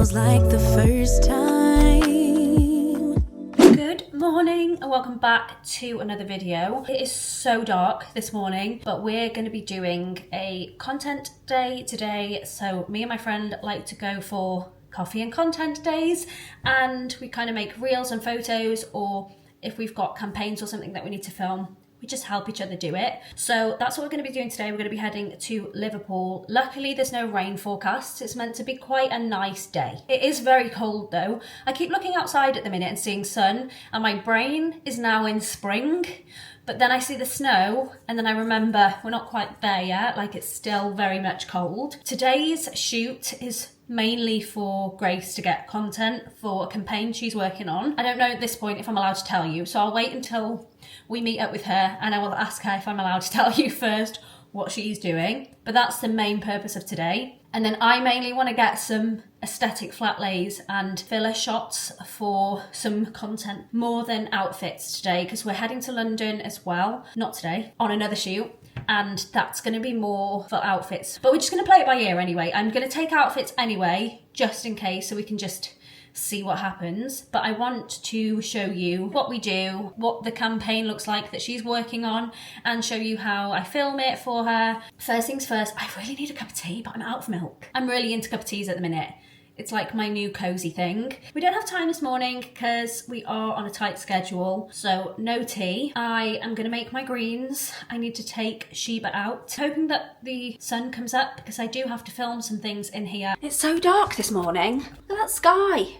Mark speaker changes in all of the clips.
Speaker 1: feels like the first time.
Speaker 2: Good morning and welcome back to another video. It is so dark this morning, but we're going to be doing a content day today. So me and my friend like to go for coffee and content days, and we kind of make reels and photos, or if we've got campaigns or something that we need to film, we just help each other do it. So that's what we're going to be doing today. We're going to be heading to Liverpool. Luckily, there's no rain forecast. It's meant to be quite a nice day. It is very cold though. I keep looking outside at the minute and seeing sun, and my brain is now in spring. But then I see the snow and then I remember we're not quite there yet, like it's still very much cold. Today's shoot is mainly for Grace to get content for a campaign she's working on. I don't know at this point if I'm allowed to tell you, so I'll wait until we meet up with her and I will ask her if I'm allowed to tell you first what she's doing. But that's the main purpose of today. And then I mainly want to get some aesthetic flat lays and filler shots for some content more than outfits today, because we're heading to London as well, not today, on another shoot. And that's going to be more for outfits, but we're just going to play it by ear anyway. I'm going to take outfits anyway, just in case, so we can just see what happens. But I want to show you what we do, what the campaign looks like that she's working on, and show you how I film it for her. First things first, I really need a cup of tea, but I'm out of milk. I'm really into cup of teas at the minute. It's like my new cozy thing. We don't have time this morning because we are on a tight schedule, so no tea. I am going to make my greens. I need to take Sheba out, hoping that the sun comes up because I do have to film some things in here. It's so dark this morning. Look at that sky.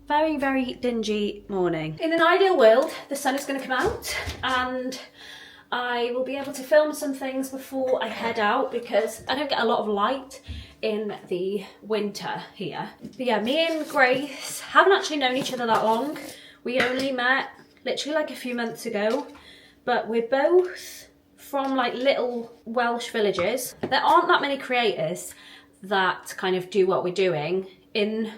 Speaker 2: Very, very dingy morning. In an ideal world, the sun is going to come out and I will be able to film some things before I head out because I don't get a lot of light in the winter here. But yeah, me and Grace haven't actually known each other that long. We only met literally like a few months ago, but we're both from like little Welsh villages. There aren't that many creators that kind of do what we're doing in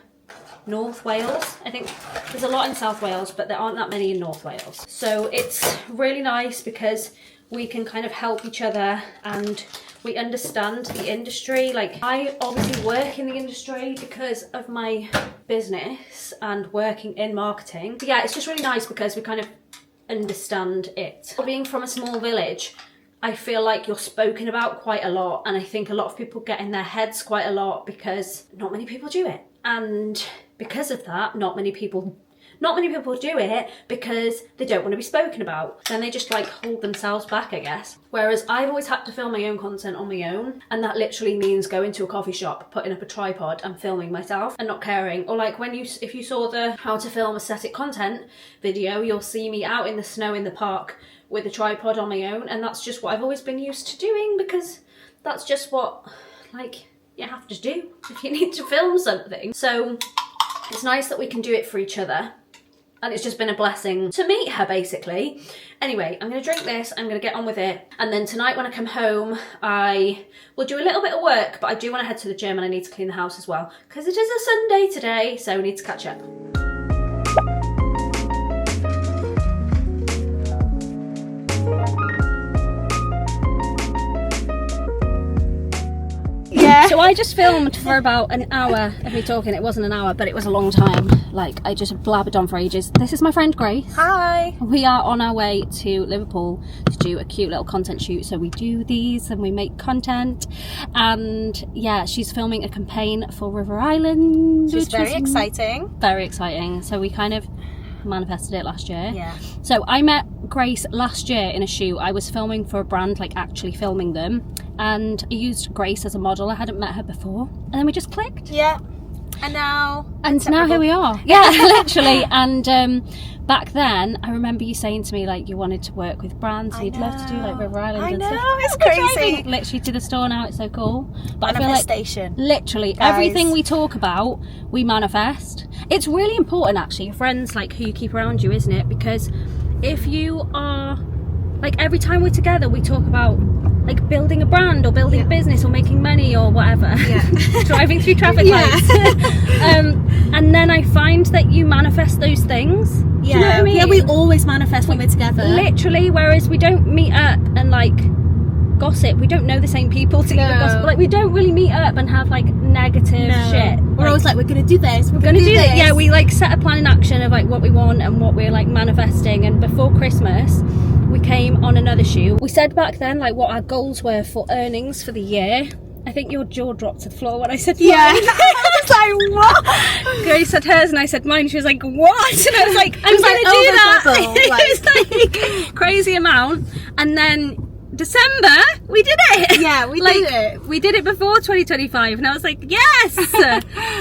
Speaker 2: North Wales. I think there's a lot in South Wales, but there aren't that many in North Wales. So it's really nice because we can kind of help each other and we understand the industry. Like, I obviously work in the industry because of my business and working in marketing. But yeah, it's just really nice because we kind of understand it. Being from a small village, I feel like you're spoken about quite a lot, and I think a lot of people get in their heads quite a lot because not many people do it. And because of that, not many people do it because they don't want to be spoken about. Then they just like hold themselves back, I guess. Whereas I've always had to film my own content on my own, and that literally means going to a coffee shop, putting up a tripod and filming myself and not caring. Or like if you saw the how to film aesthetic content video, you'll see me out in the snow in the park with a tripod on my own, and that's just what I've always been used to doing because that's just what like you have to do if you need to film something. So it's nice that we can do it for each other. And it's just been a blessing to meet her, basically. Anyway, I'm going to drink this, I'm going to get on with it. And then tonight when I come home, I will do a little bit of work, but I do want to head to the gym and I need to clean the house as well. Because it is a Sunday today, so we need to catch up. So I just filmed for about an hour of me talking. It wasn't an hour, but it was a long time. Like, I just blabbered on for ages. This is my friend Grace. Hi. We are on our way to Liverpool to do a cute little content shoot. So we do these and we make content. And yeah, she's filming a campaign for River Island.
Speaker 3: Which is very exciting.
Speaker 2: Very exciting. So we kind of manifested it last year.
Speaker 3: Yeah.
Speaker 2: So I met Grace last year in a shoot. I was filming for a brand, like actually filming them, and I used Grace as a model. I hadn't met her before, and then we just clicked.
Speaker 3: Yeah. And now
Speaker 2: here we are. Yeah, literally. And back then I remember you saying to me like you wanted to work with brands, so you'd love to do like River Island and stuff.
Speaker 3: It's crazy.
Speaker 2: Driving literally to the store now, it's so cool. But I feel like literally
Speaker 3: guys,
Speaker 2: everything we talk about we manifest. It's really important actually, your friends, like who you keep around you, isn't it? Because if you are like, every time we're together we talk about like building a brand or building a business or making money or whatever. Driving through traffic lights. And then I find that you manifest those things. Do you know what I mean?
Speaker 3: Yeah, we always manifest when we're together.
Speaker 2: Literally, whereas we don't meet up and like gossip. We don't know the same people to even gossip. Like, we don't really meet up up and have like negative shit.
Speaker 3: We're always like, we're gonna do this. We're
Speaker 2: gonna do that. Yeah, we like set a plan in action of like what we want and what we're like manifesting. And before Christmas, we came on another shoot. We said back then like what our goals were for earnings for the year. I think your jaw dropped to the floor when I said
Speaker 3: Yeah.
Speaker 2: mine. I was like, what? Grace said hers and I said mine. She was like, what? And I was like, I'm gonna do that. It's like crazy amount. And then December, we did it.
Speaker 3: Yeah, we
Speaker 2: like,
Speaker 3: did it.
Speaker 2: We did it before 2025 and I was like, yes.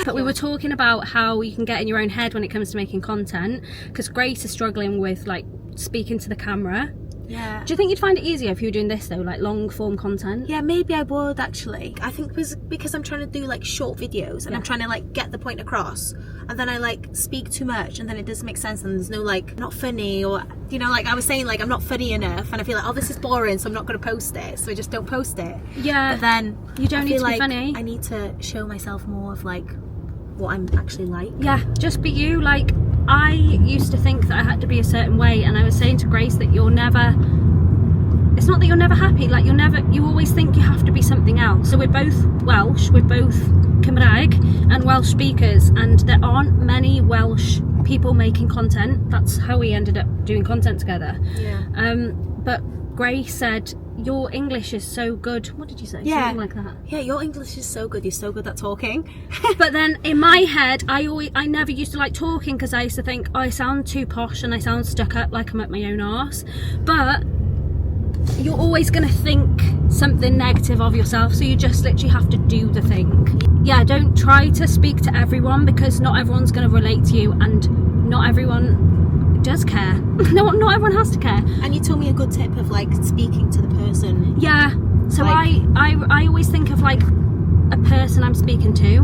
Speaker 2: But we were talking about how you can get in your own head when it comes to making content, because Grace is struggling with like speaking to the camera.
Speaker 3: Yeah.
Speaker 2: Do you think you'd find it easier if you were doing this though, like long form content?
Speaker 3: Yeah, maybe I would actually. I think because I'm trying to do like short videos and I'm trying to like get the point across, and then I like speak too much and then it doesn't make sense and there's no like not funny, or you know, like I was saying, like I'm not funny enough and I feel like, oh, this is boring, so I'm not going to post it, so I just don't post it.
Speaker 2: Yeah.
Speaker 3: But then
Speaker 2: You don't
Speaker 3: I
Speaker 2: need
Speaker 3: feel
Speaker 2: to be
Speaker 3: like
Speaker 2: funny.
Speaker 3: I need to show myself more of like what I'm actually like.
Speaker 2: Yeah, just be you. Like, I used to think that I had to be a certain way, and I was saying to Grace that it's not that you're never happy, like you always think you have to be something else. So we're both Welsh, we're both Cymraeg and Welsh speakers, and there aren't many Welsh people making content. That's how we ended up doing content together.
Speaker 3: Yeah.
Speaker 2: But Grace said, your English is so good. What did you say?
Speaker 3: Yeah.
Speaker 2: Something like that.
Speaker 3: Yeah, your English is so good. You're so good at talking.
Speaker 2: But then in my head, I never used to like talking because I used to think, oh, I sound too posh and I sound stuck up, like I'm at my own arse. But you're always going to think something negative of yourself, so you just literally have to do the thing. Yeah, don't try to speak to everyone, because not everyone's going to relate to you, and not everyone does care. Not everyone has to care.
Speaker 3: And you told me a good tip of like speaking to the person.
Speaker 2: Yeah, so
Speaker 3: Like-
Speaker 2: I always think of like a person I'm speaking to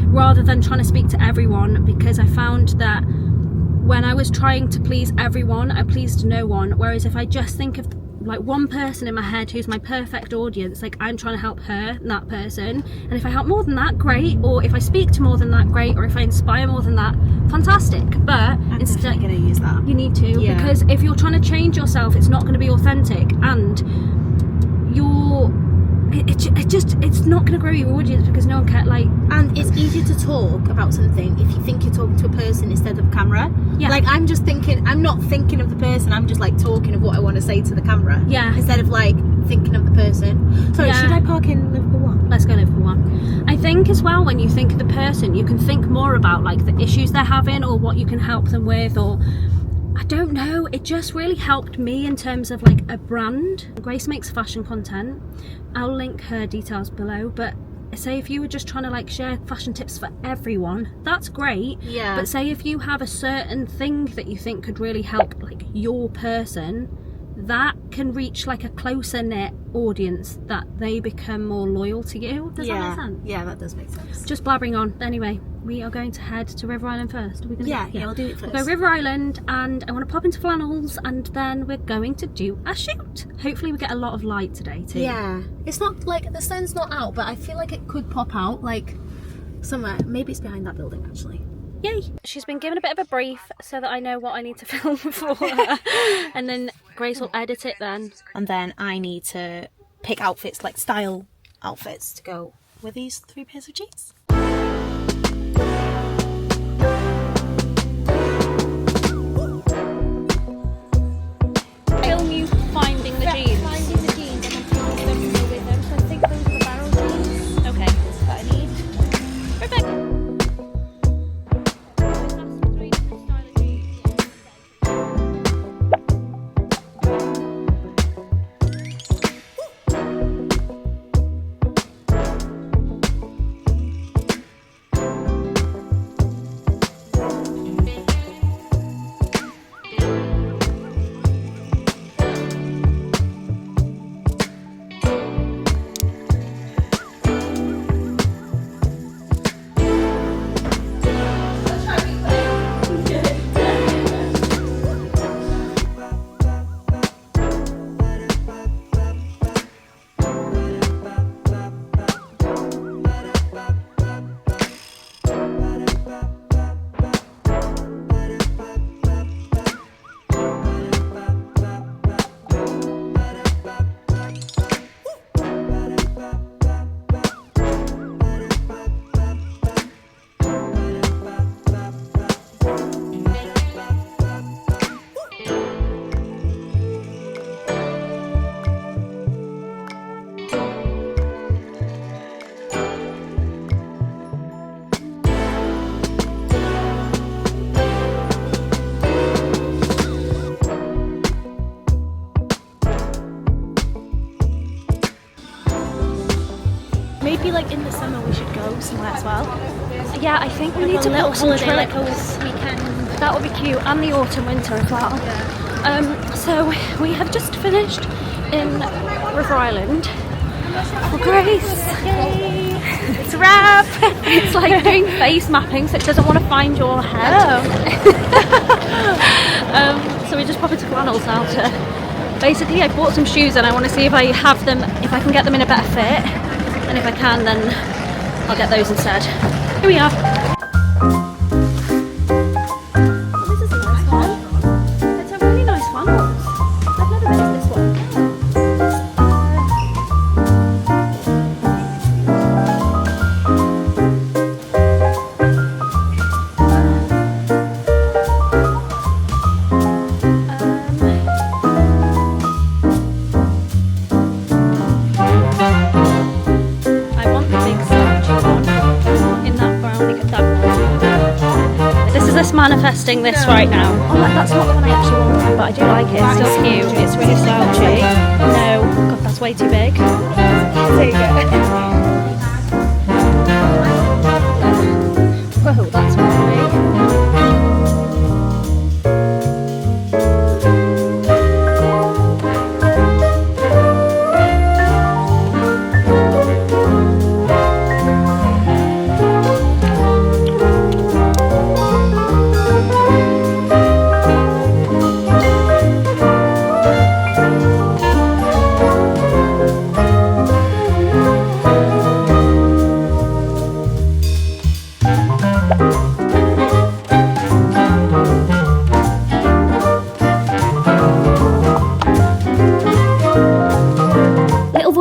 Speaker 2: rather than trying to speak to everyone, because I found that when I was trying to please everyone, I pleased no one. Whereas if I just think of like one person in my head who's my perfect audience, like I'm trying to help her and that person, and if I help more than that, great, or if I speak to more than that, great, or if I inspire more than that, fantastic. But
Speaker 3: I'm
Speaker 2: instead,
Speaker 3: definitely going to use that.
Speaker 2: you need to,
Speaker 3: Yeah.
Speaker 2: because if you're trying to change yourself, it's not going to be authentic, and it's not going to grow your audience, because no one cares. Like,
Speaker 3: And it's easier to talk about something if you think you're talking to a person instead of camera.
Speaker 2: Yeah.
Speaker 3: Like I'm not thinking of the person, I'm just like talking of what I want to say to the camera.
Speaker 2: Yeah.
Speaker 3: Instead of like thinking of the person. Sorry,
Speaker 2: Yeah.
Speaker 3: should I park in Liverpool 1?
Speaker 2: let's go Liverpool 1. I think as well, when you think of the person, you can think more about like the issues they're having or what you can help them with, or I don't know, it just really helped me in terms of like a brand. Grace makes fashion content. I'll link her details below, but say if you were just trying to like share fashion tips for everyone, that's great.
Speaker 3: Yeah.
Speaker 2: But say if you have a certain thing that you think could really help like your person, that can reach like a closer knit audience, that they become more loyal to you. Does that make sense?
Speaker 3: Yeah, that does make sense.
Speaker 2: Just blabbering on. Anyway, we are going to head to River Island first. Are we gonna
Speaker 3: Yeah, we'll do it
Speaker 2: We'll
Speaker 3: first.
Speaker 2: go River Island, and I want to pop into flannels, and then we're going to do a shoot. Hopefully we get a lot of light today too.
Speaker 3: Yeah. It's not like the sun's not out, but I feel like it could pop out like somewhere. Maybe it's behind that building actually.
Speaker 2: Yay! She's been given a bit of a brief so that I know what I need to film for her, and then Grace will edit it then.
Speaker 3: And then I need to pick outfits, like style outfits, to go with these 3 pairs of jeans.
Speaker 2: Film you finding the jeans.
Speaker 3: Finding the jeans and then taking them with them. So I think those are the barrel jeans
Speaker 2: Okay.
Speaker 3: that I need.
Speaker 2: Perfect.
Speaker 3: summer we should go somewhere as well.
Speaker 2: Yeah, I think we need
Speaker 3: A
Speaker 2: to
Speaker 3: little
Speaker 2: book some
Speaker 3: holiday, like a
Speaker 2: trips.
Speaker 3: weekend.
Speaker 2: That would be cute, and the autumn winter as well. So we have just finished in River Island. Oh, Grace! Yay!
Speaker 3: It's a wrap!
Speaker 2: It's like doing face mapping, so it doesn't want to find your head. So we just pop into flannels now to. Basically, I bought some shoes and I want to see if I have them, if I can get them in a better fit, and if I can, then I'll get those instead. Here we are. This is a nice one. It's a really nice one. I've never been to this one. I want the big statue one in that brown. That one. This is us manifesting this right now. Oh, that's not the one I actually want, but I do like it. It's still cute. It's really slouchy. No, God, that's way too big. There you go. Whoa, that's really big.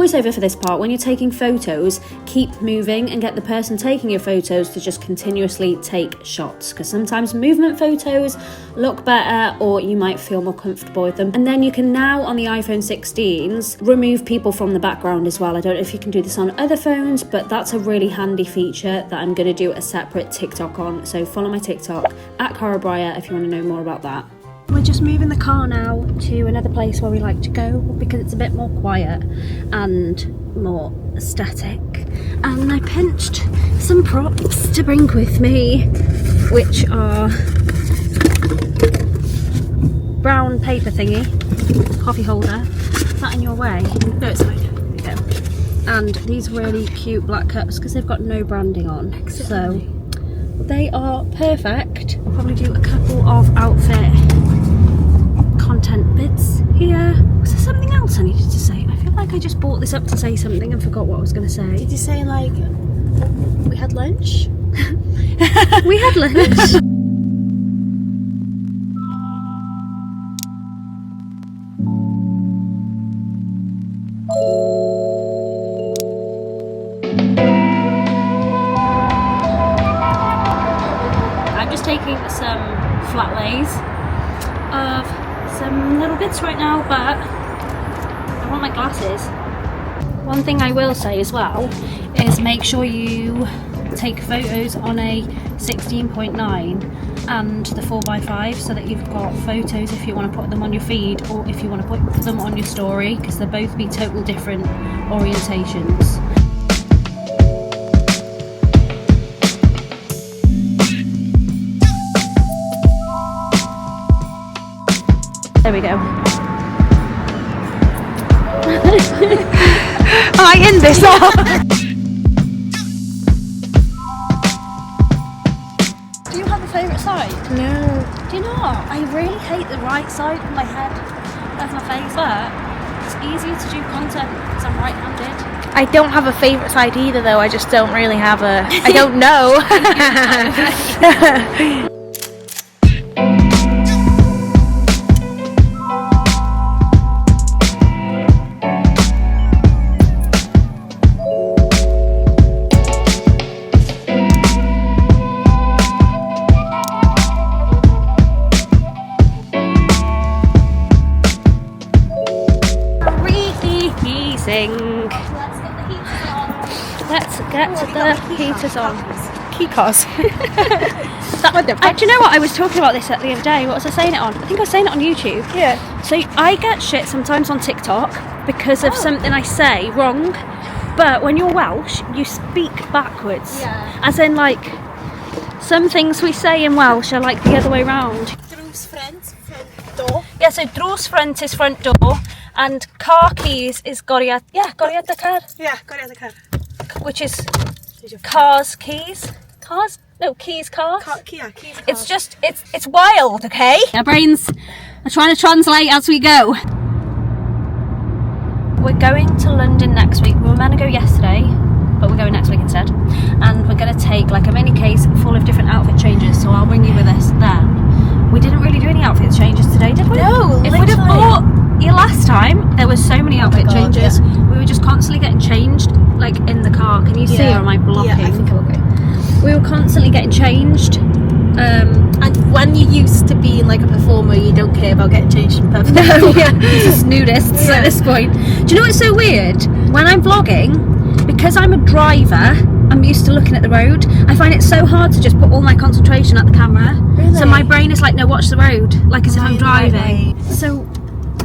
Speaker 2: Voiceover for this part: when you're taking photos, keep moving and get the person taking your photos to just continuously take shots, because sometimes movement photos look better or you might feel more comfortable with them. And then you can now, on the iPhone 16s, remove people from the background as well. I don't know if you can do this on other phones, but that's a really handy feature that I'm going to do a separate TikTok on. So follow my TikTok at Cara Breyer if you want to know more about that. We're just moving the car now to another place where we like to go because it's a bit more quiet and more aesthetic. And I pinched some props to bring with me, which are brown paper thingy, coffee holder. Is that in your way?
Speaker 3: No, it's fine.
Speaker 2: Okay. And these really cute black cups because they've got no branding on. So they are perfect. I'll probably do a couple of outfit content bits here. Was there something else I needed to say? I feel like I just brought this up to say something and forgot what I was going to say.
Speaker 3: Did you say like we had lunch?
Speaker 2: We had lunch. I'm just taking some flat lays of some little bits right now, but I want my glasses. One thing I will say as well is make sure you take photos on a 16.9 and the 4x5 so that you've got photos if you want to put them on your feed or if you want to put them on your story, because they'll both be total different orientations. There we go.
Speaker 3: Am I in this?
Speaker 2: Do you have a favourite side?
Speaker 3: No.
Speaker 2: Do you not? I really hate the right side of my head of my face, but it's easier to do content because I'm right-handed.
Speaker 3: I don't have a favourite side either though, I just don't really have a... I don't know.
Speaker 2: Let's get the heaters on.
Speaker 3: Keycars.
Speaker 2: Do you know what? I was talking about this the other day. What was I saying it on? I think I was saying it on YouTube.
Speaker 3: Yeah.
Speaker 2: So I get shit sometimes on TikTok because of something I say wrong. But when you're Welsh, you speak backwards.
Speaker 3: Yeah.
Speaker 2: As in, like, some things we say in Welsh are like the other way round.
Speaker 3: Drws front door.
Speaker 2: Yeah, so drws front is front door, and car keys is goriad y car,
Speaker 3: Yeah, got the car.
Speaker 2: which is cars keys. Cars? No, keys cars.
Speaker 3: Yeah, keys.
Speaker 2: It's just, it's wild, okay? Our brains are trying to translate as we go. We're going to London next week. We were meant to go yesterday, but we're going next week instead. And we're going to take like a mini case full of different outfit changes, so I'll bring you with us then. We didn't really do any outfit changes today, did we?
Speaker 3: No,
Speaker 2: If we'd have
Speaker 3: literally.
Speaker 2: bought you last time, there was so many outfit
Speaker 3: God,
Speaker 2: changes. We were just constantly getting changed, like in the car. Can you see, or am I blocking?
Speaker 3: Yeah, I think I'm okay.
Speaker 2: We were constantly getting changed.
Speaker 3: And when you're used to being like a performer, you don't care about getting changed in perfect.
Speaker 2: Yeah, just nudists at this point. Do you know what's so weird? When I'm vlogging, because I'm a driver, I'm used to looking at the road. I find it so hard to just put all my concentration at the camera.
Speaker 3: Really?
Speaker 2: So my brain is like, no, watch the road, like as if I'm
Speaker 3: Right,
Speaker 2: driving.
Speaker 3: right.
Speaker 2: So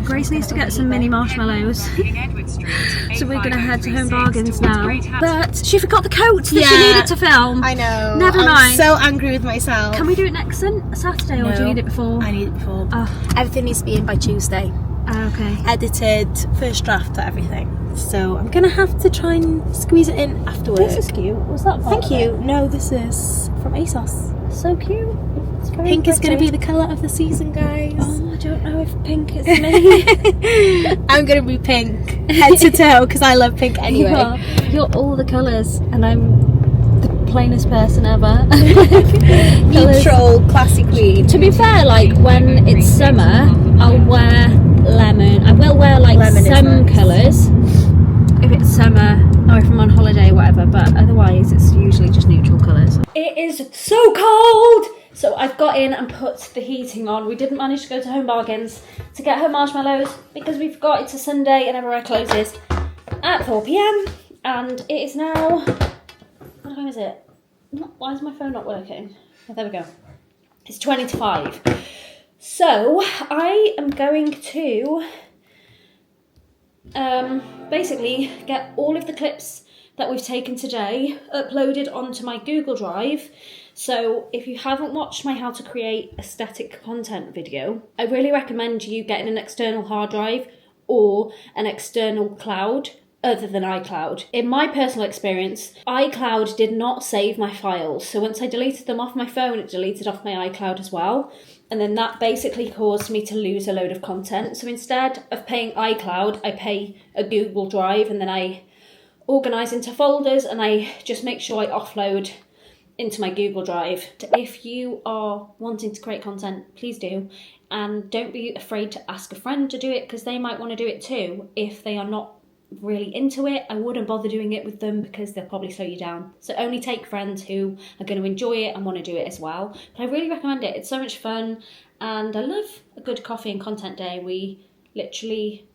Speaker 2: Grace needs to get some mini marshmallows. So we're going to head to Home Bargains now. But she forgot the coat that she
Speaker 3: Yeah.
Speaker 2: needed to film.
Speaker 3: I know.
Speaker 2: Never
Speaker 3: I'm
Speaker 2: mind.
Speaker 3: so angry with myself.
Speaker 2: Can we do it next Saturday, or do you
Speaker 3: No.
Speaker 2: need it before?
Speaker 3: I need it before.
Speaker 2: Oh,
Speaker 3: Everything needs to be in by Tuesday.
Speaker 2: okay.
Speaker 3: Edited, first draft for everything. So I'm gonna have to try and squeeze it in after work.
Speaker 2: This is cute. Was that part
Speaker 3: Thank
Speaker 2: of
Speaker 3: you. No, this is from ASOS.
Speaker 2: it? So cute. It's very
Speaker 3: Pink is going to
Speaker 2: pretty.
Speaker 3: be the colour of the season, guys.
Speaker 2: Oh, I don't know if pink is me.
Speaker 3: I'm going to be pink, head to toe, because I love pink anyway.
Speaker 2: You're all the colours, and I'm the plainest person ever.
Speaker 3: Neutral, classy queen.
Speaker 2: To be fair, like when it's summer, I'll wear lemon. I will wear like
Speaker 3: Lemon is
Speaker 2: some
Speaker 3: nice.
Speaker 2: colours if it's summer or if I'm on holiday or whatever, but otherwise it's usually just neutral colours. It is so cold! So I've got in and put the heating on. We didn't manage to go to Home Bargains to get her marshmallows because we forgot it's a Sunday and everywhere closes at 4 p.m. And it is now, what time is it? Why is my phone not working? Oh, there we go. It's 20 to 5. So I am going to basically get all of the clips that we've taken today uploaded onto my Google Drive. So if you haven't watched my how to create aesthetic content video, I really recommend you getting an external hard drive or an external cloud other than iCloud. In my personal experience, iCloud did not save my files. So once I deleted them off my phone, it deleted off my iCloud as well. And then that basically caused me to lose a load of content. So instead of paying iCloud, I pay a Google Drive, and then I organise into folders, and I just make sure I offload into my Google Drive. If you are wanting to create content, please do. And don't be afraid to ask a friend to do it, because they might want to do it too. If they are not really into it, I wouldn't bother doing it with them because they'll probably slow you down. So only take friends who are going to enjoy it and want to do it as well. But I really recommend it. It's so much fun, and I love a good coffee and content day. We literally,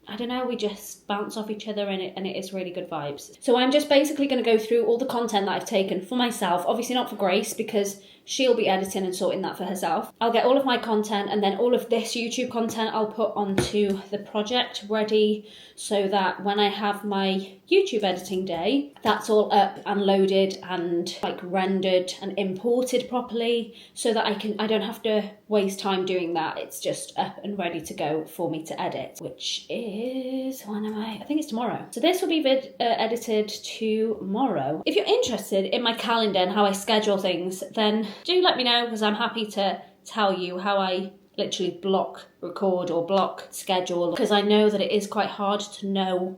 Speaker 2: I don't know, we just bounce off each other, and it is really good vibes. So I'm just basically going to go through all the content that I've taken for myself, obviously not for Grace because she'll be editing and sorting that for herself. I'll get all of my content, and then all of this YouTube content I'll put onto the project ready, so that when I have my YouTube editing day, that's all up and loaded and like rendered and imported properly, so that I don't have to waste time doing that. It's just up and ready to go for me to edit, which is, when am I think it's tomorrow. So this will be edited tomorrow. If you're interested in my calendar and how I schedule things, then do let me know, because I'm happy to tell you how I literally block record or block schedule, because I know that it is quite hard to know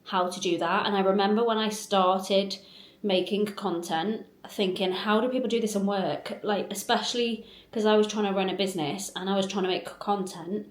Speaker 2: how to do that. And I remember when I started making content thinking, how do people do this and work? Like, especially because I was trying to run a business and I was trying to make content,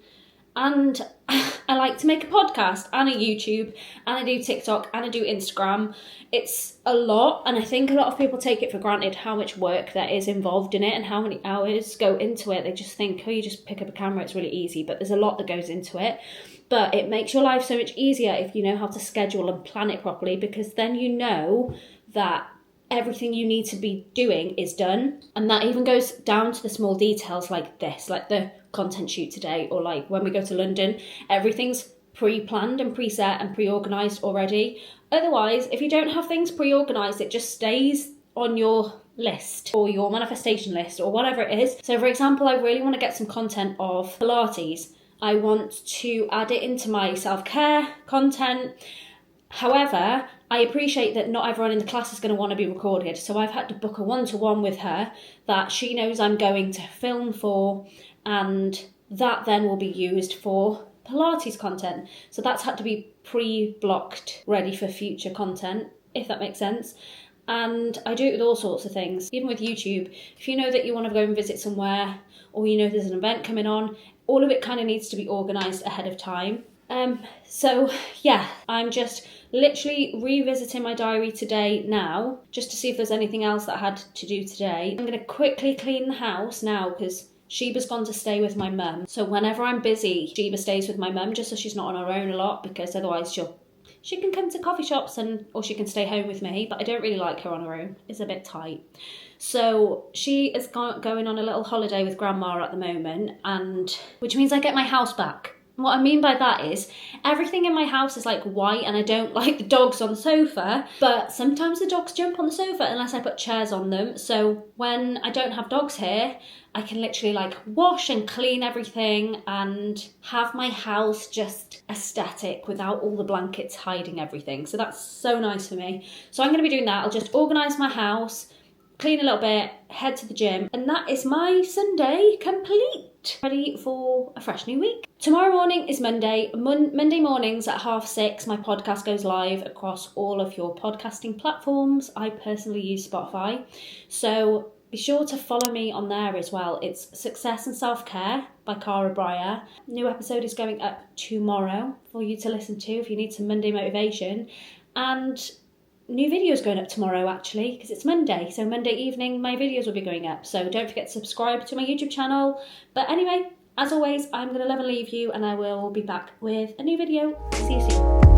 Speaker 2: and I like to make a podcast and a YouTube, and I do TikTok and I do Instagram. It's a lot, and I think a lot of people take it for granted how much work there is involved in it and how many hours go into it. They just think, oh, you just pick up a camera, it's really easy, but there's a lot that goes into it. But it makes your life so much easier if you know how to schedule and plan it properly, because then you know that everything you need to be doing is done. And that even goes down to the small details like this, like the content shoot today, or like when we go to London, everything's pre-planned and preset and pre-organised already. Otherwise, if you don't have things pre-organised, it just stays on your list or your manifestation list or whatever it is. So for example, I really want to get some content of Pilates. I want to add it into my self-care content. However, I appreciate that not everyone in the class is going to want to be recorded. So I've had to book a one-to-one with her that she knows I'm going to film for, and that then will be used for Pilates content. So that's had to be pre-blocked, ready for future content, if that makes sense. And I do it with all sorts of things. Even with YouTube, if you know that you want to go and visit somewhere, or you know there's an event coming on, all of it kind of needs to be organised ahead of time. So yeah, I'm just literally revisiting my diary today now, just to see if there's anything else that I had to do today. I'm going to quickly clean the house now because Sheba's gone to stay with my mum. So whenever I'm busy, Sheba stays with my mum just so she's not on her own a lot, because otherwise she can come to coffee shops or she can stay home with me, but I don't really like her on her own. It's a bit tight. So she is going on a little holiday with Grandma at the moment, which means I get my house back. What I mean by that is everything in my house is like white, and I don't like the dogs on the sofa, but sometimes the dogs jump on the sofa unless I put chairs on them. So when I don't have dogs here, I can literally like wash and clean everything and have my house just aesthetic without all the blankets hiding everything. So that's so nice for me. So I'm going to be doing that. I'll just organise my house, clean a little bit, head to the gym, and that is my Sunday complete. Ready for a fresh new week. Tomorrow morning is Monday. Monday mornings at 6:30, my podcast goes live across all of your podcasting platforms. I personally use Spotify, so be sure to follow me on there as well. It's Success and Self-Care by Cara Breyer. New episode is going up tomorrow for you to listen to if you need some Monday motivation. And new videos going up tomorrow actually, because it's Monday. So Monday evening my videos will be going up. So don't forget to subscribe to my YouTube channel. But anyway, as always, I'm going to love and leave you, and I will be back with a new video. See you soon.